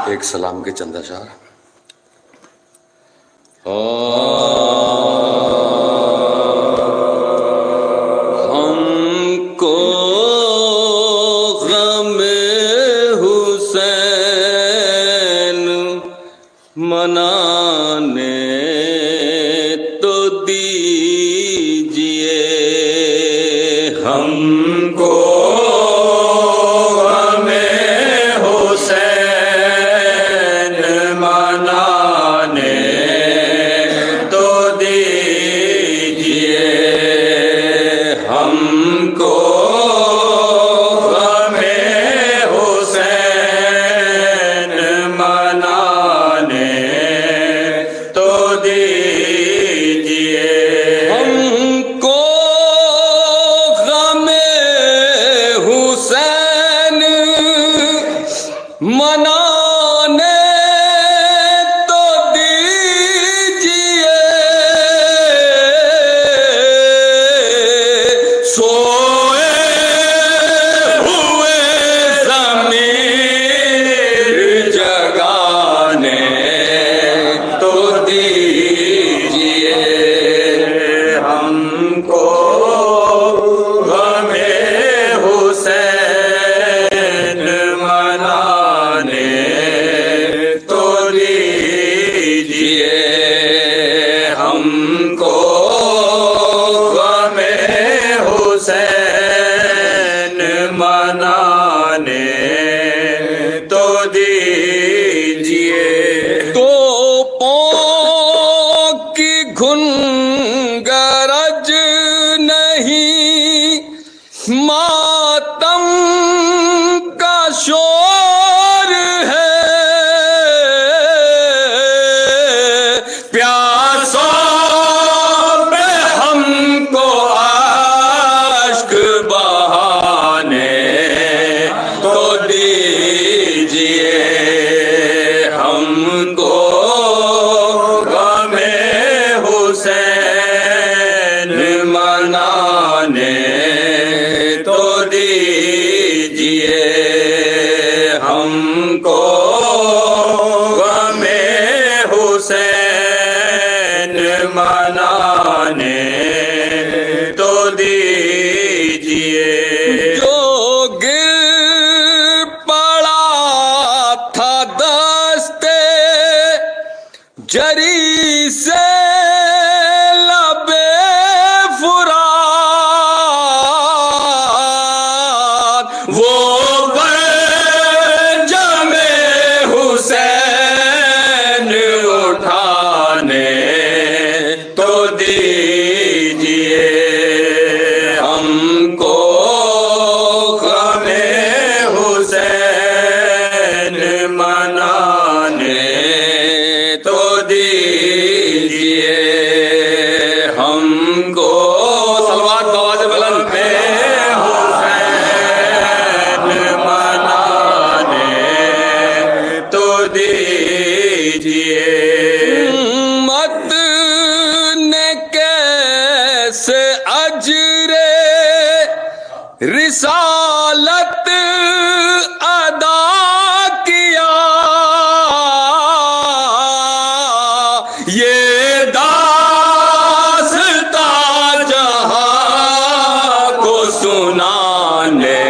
एक सलाम के चंद अशार। हमको गमे हुसैन मनाने तो दीजिए, हमको मनाने तो दीजिए, सोए हुए ज़मीर जगाने तो दीजिए, हमको गमे हुसैन मनाने तो दीजिए, हमको गमे हुसैन मनाने तो दीजिए। तो पाँव की घुन गरज नहीं, मातम का शोर है, प्यासों पे हमको अश्क बहाने तो दीजिए, हमको गमे हुसैन मनाने तो दीजिए, हमको गमे हुसैन मनाने तो दीजिए। जो गिर पड़ा था दस्ते जरी से लबे फुरात, वो जमे हुसैन उठाने तो दीजिए, हमको गमे हुसैन मनाने तो दीजिए, हमको सलवात बवाज़ बुलंद पे हुसैन मनाने तो दीजिए। मत ने कैसे अजरे रिसालत अदा किया, ये दास्तां जहां को सुनाने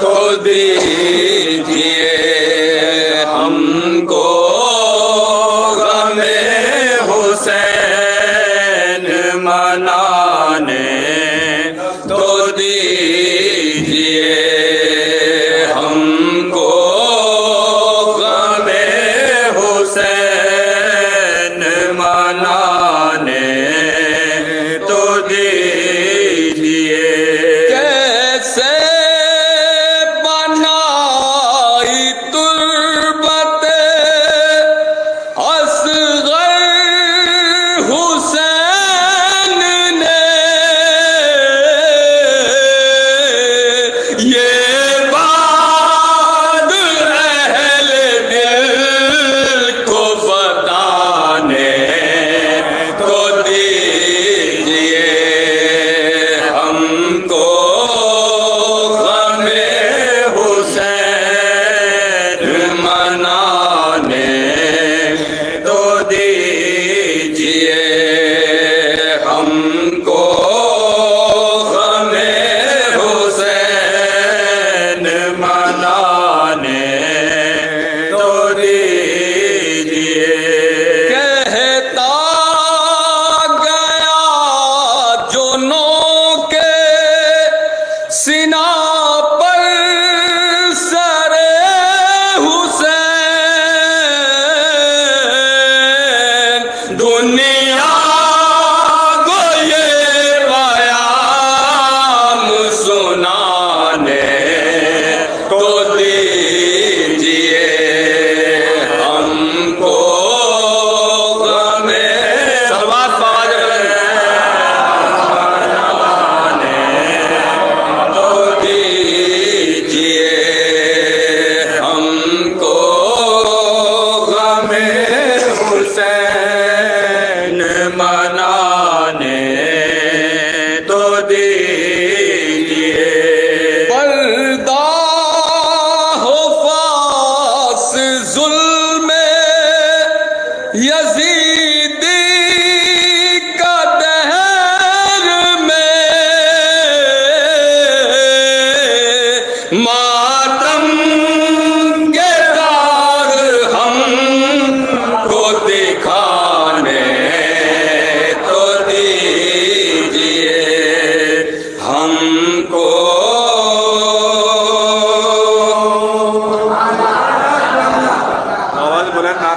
तो दीजिए, हमको गमे हुसैन मनाने तो दीजिए, हमको गमे हुसैन मनाने तो दीजिए। कैसे बनाई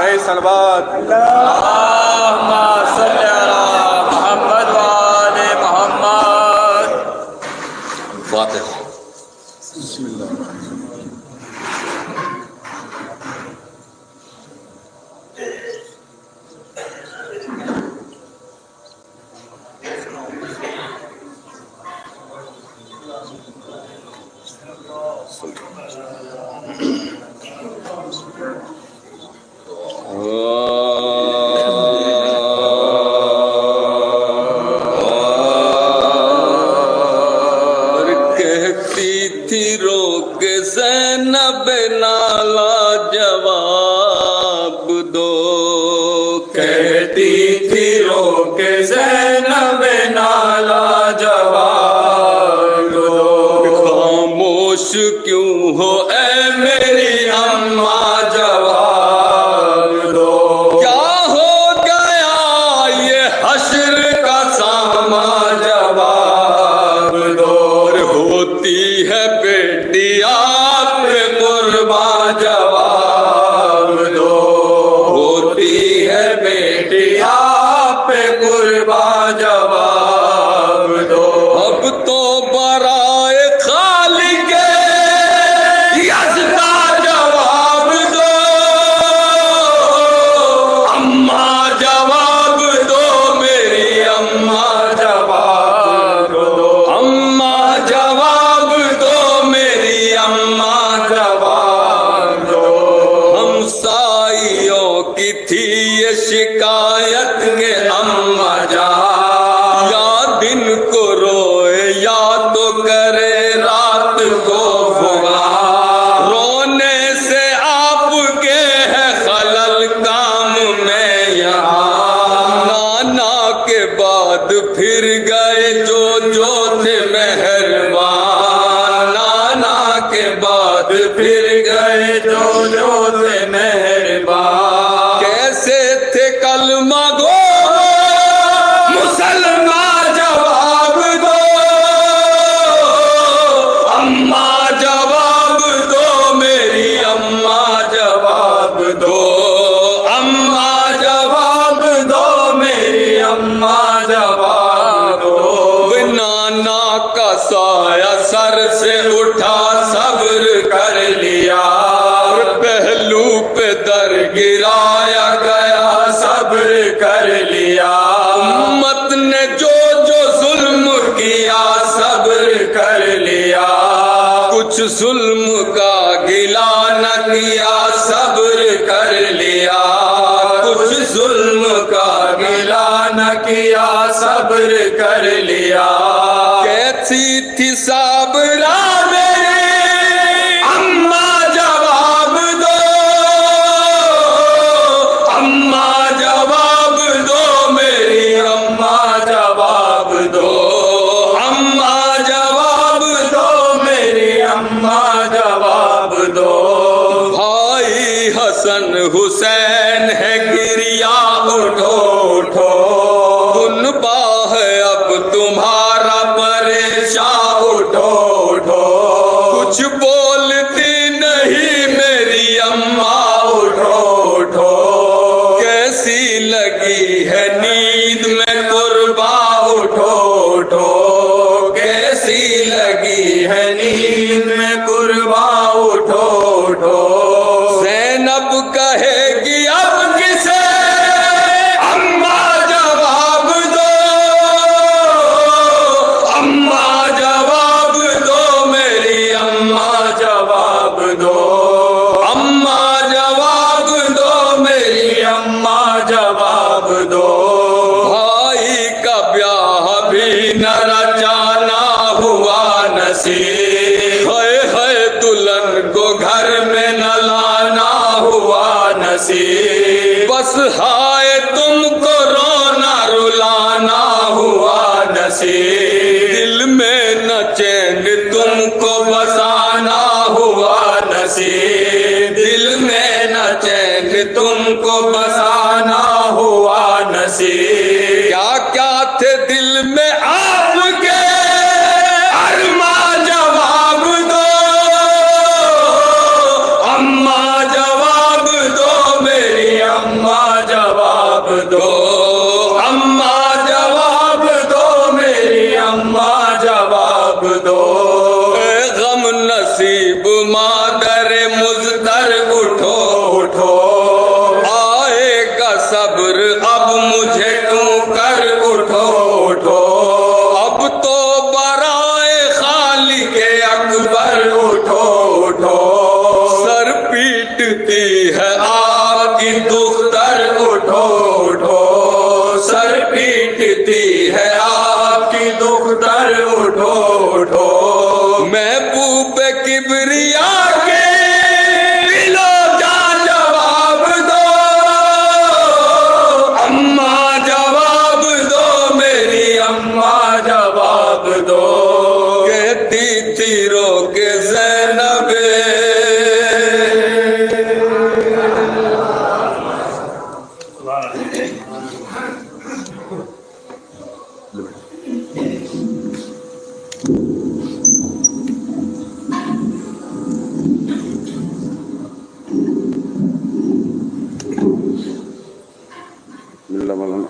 नारे सलवात। अल्लाहुम्मा सल्ली अला मोहम्मद व आले मोहम्मद। फातिहा। ज़ैनब नाला जवाब दो, कहती थी रोक ज़ैनब नाला जवाब दो। खामोश क्यों हो ऐ मेरी अम्मा जवाब दो। क्या हो गया ये हश्र का सामा जवाब दो। होती है बेटी आप कुर्बान जवाब दो। होती है बेटी आप कुर्बान जवाब दो। अब तो बराए खालिक यज़्दा जवाब दो। अम्मा जवाब दो, मेरी अम्मा जवाब दो। अम्मा जवाब दो, मेरी अम्मा जवाब दो। हमसाइयों की थी ये शिकायत के अम्मा जा या दिन को रोए या तो करे रात को पुकार। रोने से आपके है खलल काम में यहाँ। नाना के बाद फिर गए जो जो थे मेहरबान। नाना के बाद फिर गए जो जो थे मेहरबान। कैसे थे कलमा गो मुसलमान जवाब दो। अम्मा जवाब दो, मेरी अम्मा जवाब दो। अम्मा जवाब दो, मेरी अम्मा जवाब दो। नाना का साया सर से उठा सब्र कर लिया पहलू पे दर गिराया गया, सब्र कर लिया। उम्मत ने जो जो जुल्म किया सब्र कर लिया। कुछ जुल्म का गिला न किया, सब्र कर लिया। कुछ जुल्म का गिला न किया, सब्र कर लिया। कैसी थी साबरा मेरी अम्मा जवाब दो। अम्मा जवाब दो, मेरी अम्मा जवाब दो। अम्मा जवाब दो, मेरी अम्मा जवाब दो। भाई हसन हुसैन है गिरिया उठो उठो, गुनबा है अब तुम्हारा परेशान उठो उठो। कुछ बोलती नहीं मेरी अम्मा उठो उठो। कैसी लगी है नींद में कुर्बा उठो उठो। कैसी लगी है नींद में कुर्बा उठो उठो। ज़ैनब कहेगी अब किसे अम्मा जवाब दो। अम्मा जवाब दो, मेरी अम्मा जवाब दो। अम्मा जवाब दो, मेरी अम्मा जवाब दो। भाई का ब्याह भी न रचाना हुआ नसीब। है दुल्हन को घर में न लाना हुआ नसीब। बस हाय तुमको रोना रुलाना हुआ नसीब। दिल में न चैन तुमको बसाना हुआ नसीब। दिल में न चैन तुमको बसाना हुआ नसीब। क्या क्या थे दिल में आपके अम्मा जवाब दो। अम्मा जवाब दो, मेरी अम्मा बिस्मिल्लाह मौलाना।